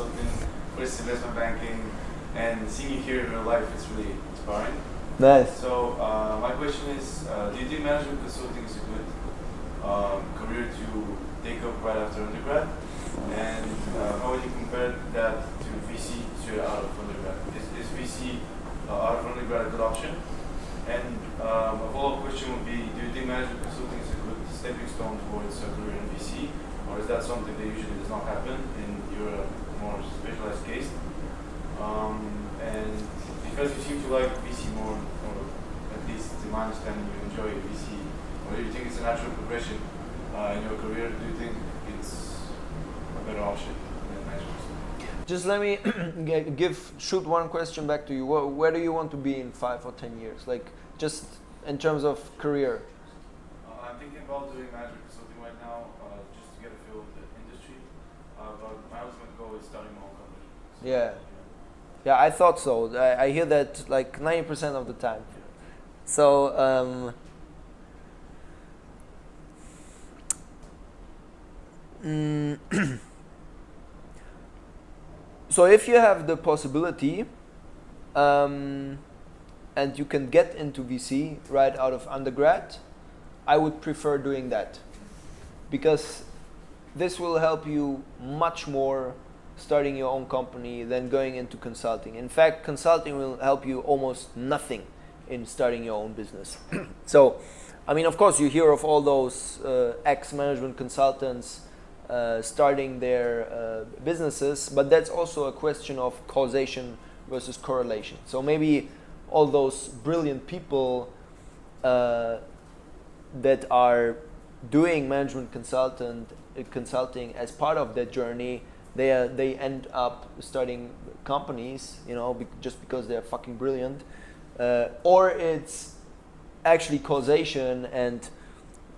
consulting, first investment banking, and seeing you here in real life is really inspiring. Nice. So my question is, do you think management consulting is a good career to take up right after undergrad? And how would you compare that to VC straight out of undergrad? Is VC out of undergrad a good option? And a follow-up question would be, do you think management consulting is a good stepping stone towards a career in VC? Or is that something that usually does not happen in your more specialized case? And because you seem to like VC more, or at least to my understanding you enjoy VC, or do you think it's a natural progression in your career? Do you think it's a better option than management? Just let me shoot one question back to you. Where do you want to be in 5 or 10 years? Like, just in terms of career. I'm thinking about doing management consulting right now, just to get a feel of the industry. But my ultimate goal is starting my own company. So, Yeah. Yeah, I thought so. I hear that like 90% of the time. So, so if you have the possibility, and you can get into VC right out of undergrad, I would prefer doing that, because this will help you much more starting your own company than going into consulting. In fact, consulting will help you almost nothing in starting your own business. So, I mean, of course, you hear of all those ex-management consultants starting their businesses, but that's also a question of causation versus correlation. So maybe all those brilliant people that are doing management consulting as part of their journey, they end up starting companies, you know, just because they're fucking brilliant, or it's actually causation and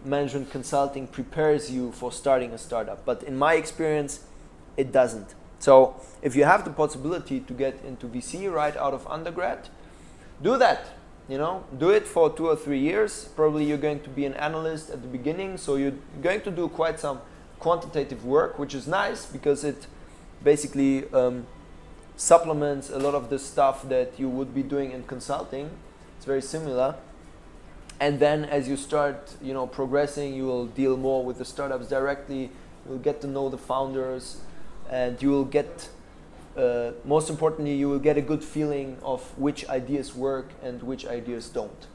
management consulting prepares you for starting a startup. But in my experience, it doesn't. So if you have the possibility to get into VC right out of undergrad, do that. You know, do it for 2 or 3 years. Probably you're going to be an analyst at the beginning, so you're going to do quite some quantitative work, which is nice because it basically supplements a lot of the stuff that you would be doing in consulting. It's very similar. And then as you start, you know, progressing, you will deal more with the startups directly. You'll get to know the founders, and you will get, most importantly, you will get a good feeling of which ideas work and which ideas don't.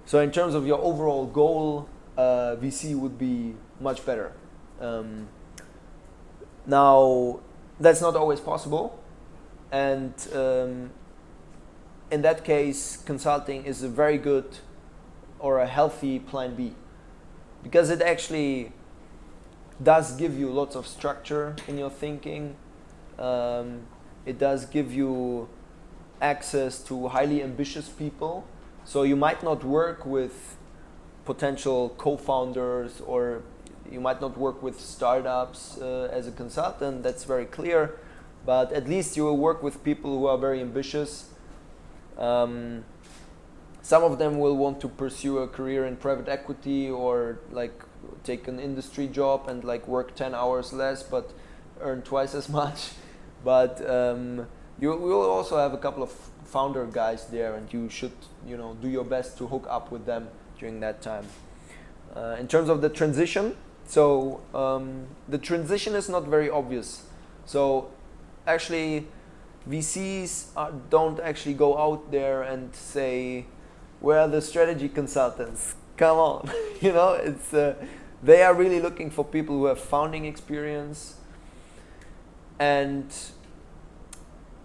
So in terms of your overall goal, VC would be much better. Now, that's not always possible, and in that case, consulting is a very good or a healthy plan B, because it actually does give you lots of structure in your thinking. It does give you access to highly ambitious people. So you might not work with potential co-founders, or you might not work with startups as a consultant, that's very clear, but at least you will work with people who are very ambitious. Some of them will want to pursue a career in private equity, or like take an industry job and like work 10 hours less but earn twice as much. But you will also have a couple of founder guys there, and you should, you know, do your best to hook up with them during that time. In terms of the transition, so the transition is not very obvious. So actually VCs don't actually go out there and say, where are the strategy consultants? Come on. You know, it's they are really looking for people who have founding experience, and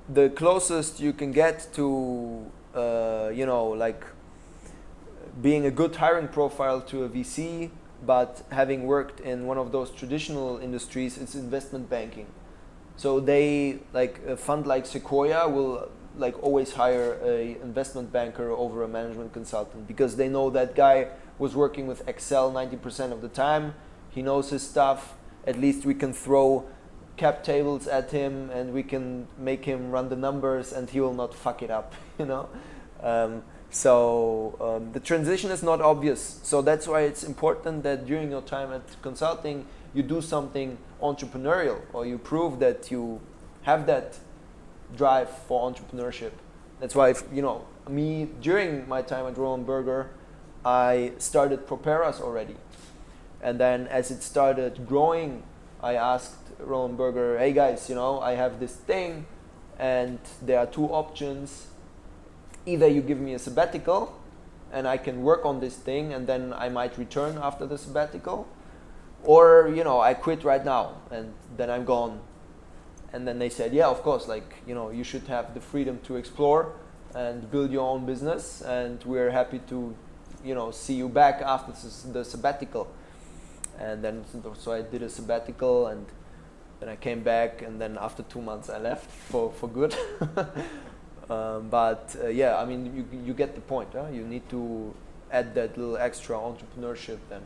the closest you can get to you know, like being a good hiring profile to a VC but having worked in one of those traditional industries, is investment banking. So they, like a fund like Sequoia will like always hire a investment banker over a management consultant, because they know that guy was working with Excel 90% of the time. He knows his stuff. At least we can throw cap tables at him and we can make him run the numbers and he will not fuck it up, you know. So the transition is not obvious. So that's why it's important that during your time at consulting you do something entrepreneurial, or you prove that you have that drive for entrepreneurship. That's why, me, during my time at Roland Berger, I started Properas already. And then as it started growing, I asked Roland Berger, hey guys, I have this thing, and there are two options. Either you give me a sabbatical and I can work on this thing and then I might return after the sabbatical, or I quit right now and then I'm gone. And then they said, yeah, of course, you should have the freedom to explore and build your own business, and we're happy to see you back after the sabbatical. And then so I did a sabbatical, and then I came back, and then after 2 months I left for good. Yeah, I mean, you get the point. Huh? You need to add that little extra entrepreneurship then.